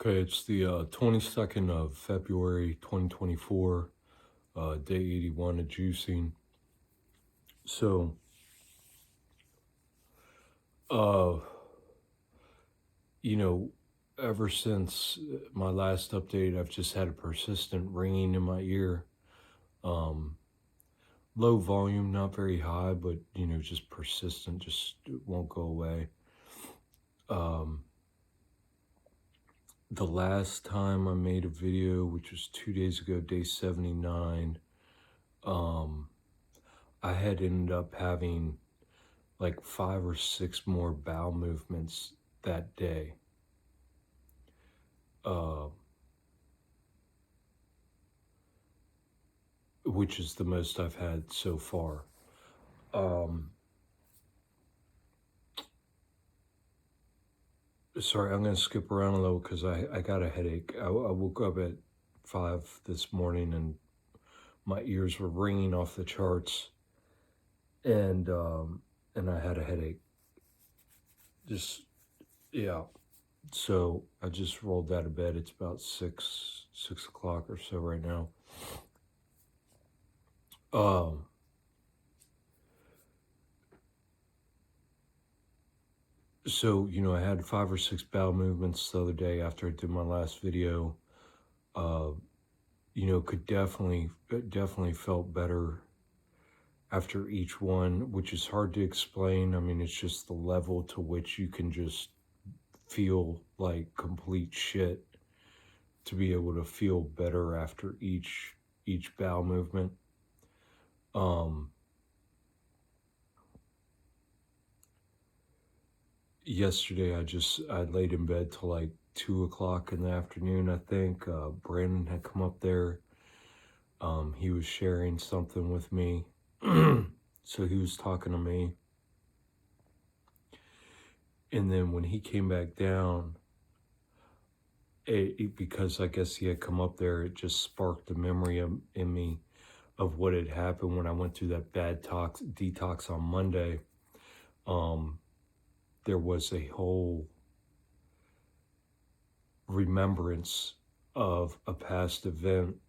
Okay, it's the 22nd of February 2024, day 81 of juicing. So, uh, you know, ever since my last update, I've just had a persistent ringing in my ear. Um, Low volume, not very high, but, just persistent, just won't go away. Um, the last time I made a video, which was 2 days ago, day 79, um, I had ended up having like 5 or 6 more bowel movements that day, uh, which is the most I've had so far. Um, Sorry, I'm going to skip around a little because I got a headache. I woke up at 5 this morning and my ears were ringing off the charts, and I had a headache. Just, yeah. So I just rolled out of bed. It's about 6 o'clock or so right now. Um, So, I had 5 or 6 bowel movements the other day after I did my last video. Uh, could definitely felt better after each one, which is hard to explain. I mean, it's just the level to which you can just feel like complete shit to be able to feel better after each bowel movement. Um, Yesterday I laid in bed till like 2 o'clock in the afternoon. I think Brandon had come up there. He was sharing something with me. So he was talking to me. And then when he came back down, because I guess he had come up there, it just sparked a memory in me of what had happened when I went through that bad detox on Monday. There was a whole remembrance of a past event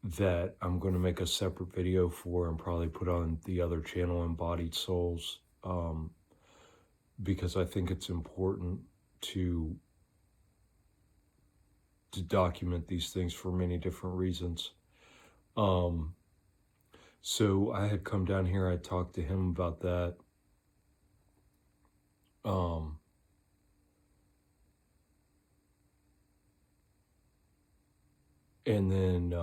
that I'm going to make a separate video for and probably put on the other channel, Embodied Souls, because I think it's important to document these things for many different reasons. So I had come down here, I talked to him about that. And then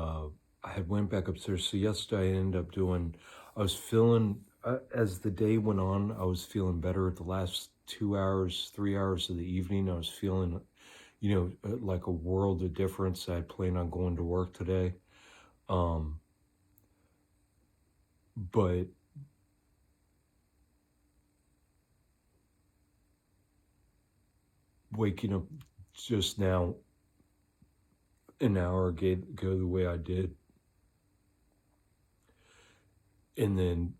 I had went back upstairs. So yesterday I ended up I was feeling, as the day went on, I was feeling better. The last 2 hours, 3 hours of the evening, I was feeling, like a world of difference. I had planned on going to work today. But waking up just now, an hour ago, the way I did, and then,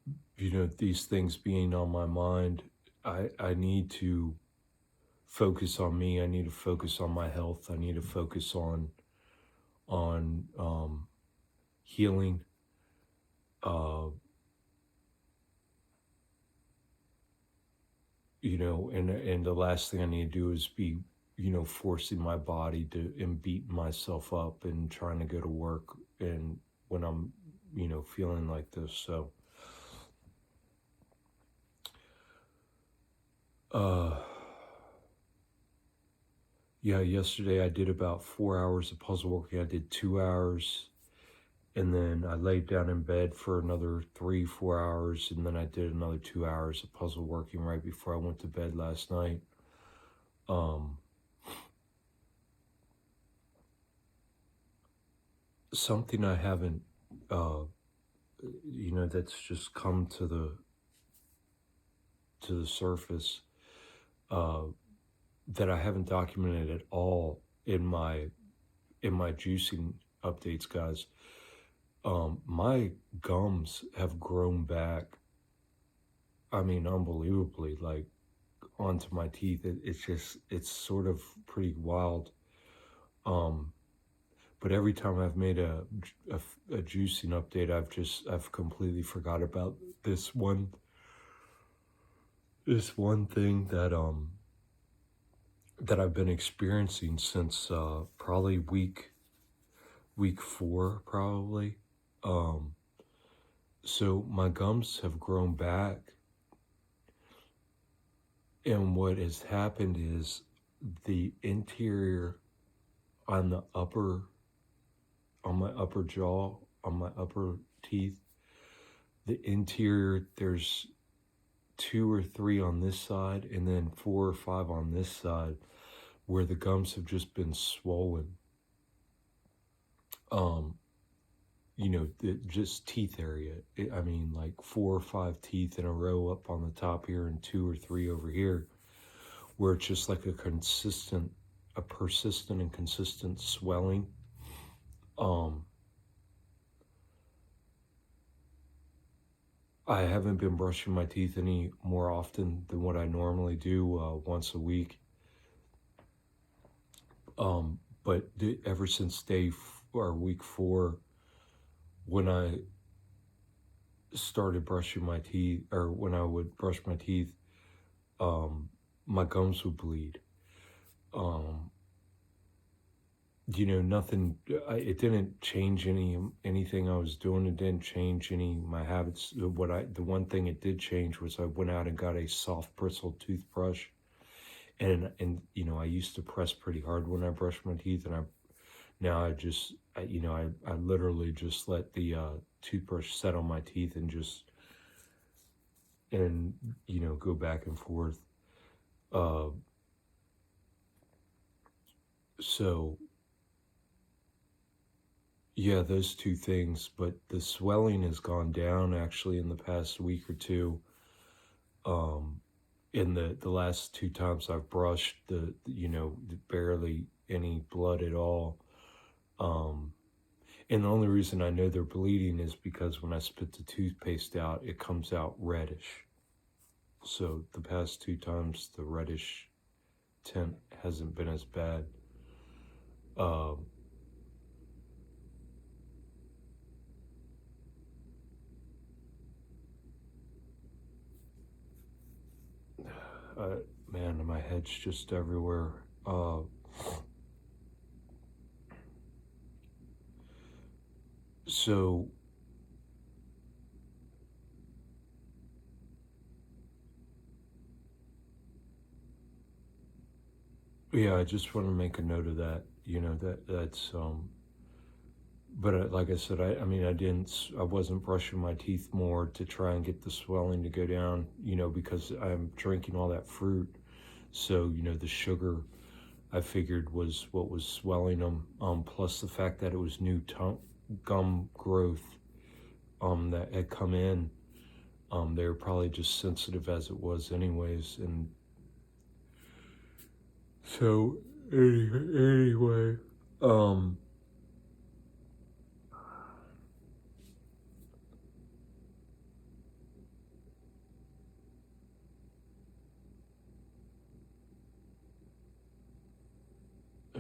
these things being on my mind, I need to focus on me. I need to focus on my health. I need to focus on healing. And the last thing I need to do is be, forcing my body to and beating myself up and trying to go to work and when I'm, feeling like this. So, yeah, yesterday I did about 4 hours of puzzle working. I did 2 hours, and then I laid down in bed for another 3, 4 hours, and then I did another 2 hours of puzzle working right before I went to bed last night. Something I haven't, that's just come to the surface, that I haven't documented at all in my juicing updates, guys. My gums have grown back. I mean, unbelievably, like onto my teeth. It's sort of pretty wild. But every time I've made a juicing update, I've completely forgot about this one thing that I've been experiencing since probably week 4 probably. So my gums have grown back, and what has happened is the interior on my upper jaw, on my upper teeth, the interior, there's 2 or 3 on this side and then 4 or 5 on this side where the gums have just been swollen. Just teeth area. I mean, like 4 or 5 teeth in a row up on the top here and 2 or 3 over here, where it's just like a persistent and consistent swelling. I haven't been brushing my teeth any more often than what I normally do, once a week. But ever since week 4, when I started brushing my teeth, or when I would brush my teeth, my gums would bleed. Nothing, it didn't change anything I was doing. It didn't change my habits. The one thing it did change was I went out and got a soft bristled toothbrush. And I used to press pretty hard when I brushed my teeth, and I literally just let the toothbrush set on my teeth and go back and forth. So yeah, those 2 things, but the swelling has gone down actually in the past week or 2. In the last 2 times I've brushed, barely any blood at all. And the only reason I know they're bleeding is because when I spit the toothpaste out, it comes out reddish. So the past 2 times, the reddish tint hasn't been as bad. Man, my head's just everywhere. So yeah, I just want to make a note of that. That's but like I said, I wasn't brushing my teeth more to try and get the swelling to go down, because I'm drinking all that fruit. So, the sugar, I figured, was what was swelling them, plus the fact that it was new gum growth that had come in. They were probably just sensitive as it was anyways. And so, anyway,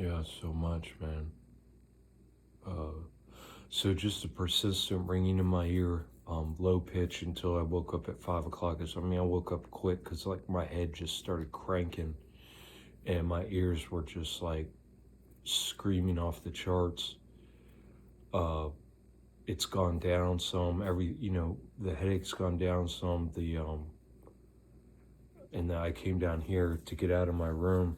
yeah, so much, man. So just a persistent ringing in my ear, low pitch until I woke up at 5 o'clock. I woke up quick because like my head just started cranking and my ears were just like screaming off the charts. It's gone down some. The headache's gone down some. And then I came down here to get out of my room.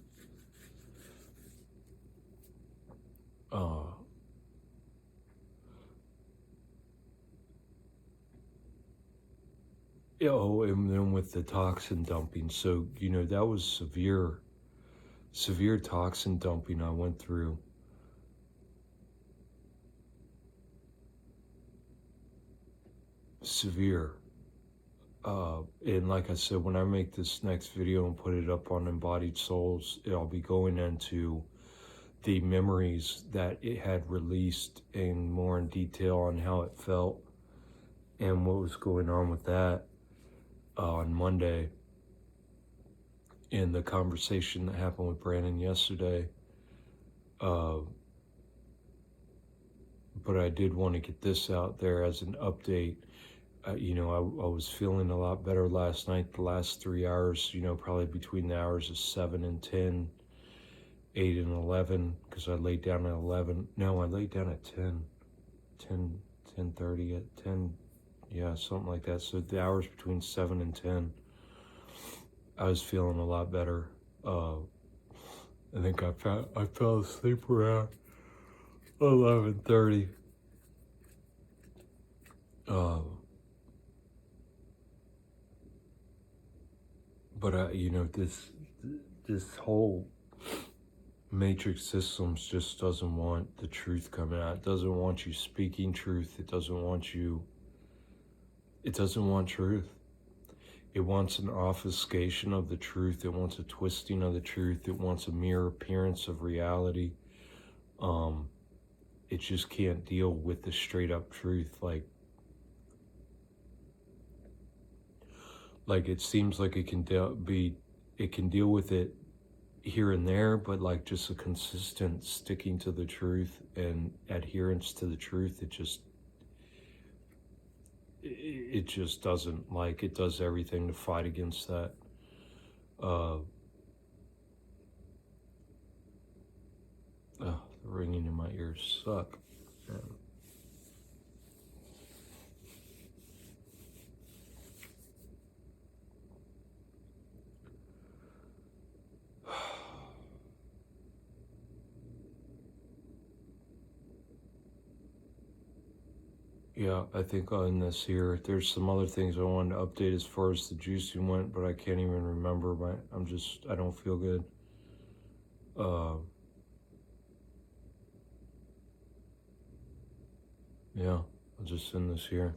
And then with the toxin dumping, so that was severe toxin dumping I went through. Severe. And like I said, when I make this next video and put it up on Embodied Souls, I'll be going into the memories that it had released and more in detail on how it felt and what was going on with that on Monday. in the conversation that happened with Brandon yesterday. But I did want to get this out there as an update. You know, I was feeling a lot better last night, the last 3 hours, you know, probably between the hours of 7 and 10, 8 and 11, because I laid down at 11. No, I laid down at 10:30 at 10, yeah, something like that. So the hours between 7 and 10, I was feeling a lot better. I think I fell asleep around 11:30. But you know, this whole matrix systems just doesn't want the truth coming out. It doesn't want you speaking truth. It doesn't want truth. It wants an obfuscation of the truth. It wants a twisting of the truth. It wants a mere appearance of reality. It just can't deal with the straight up truth. Like it seems like it can deal with it here and there, but like just a consistent sticking to the truth and adherence to the truth, it just doesn't. Like, it does everything to fight against that. The ringing in my ears suck. Yeah, I think on this here, there's some other things I wanted to update as far as the juicing went, but I can't even remember. I don't feel good. Yeah, I'll just send this here.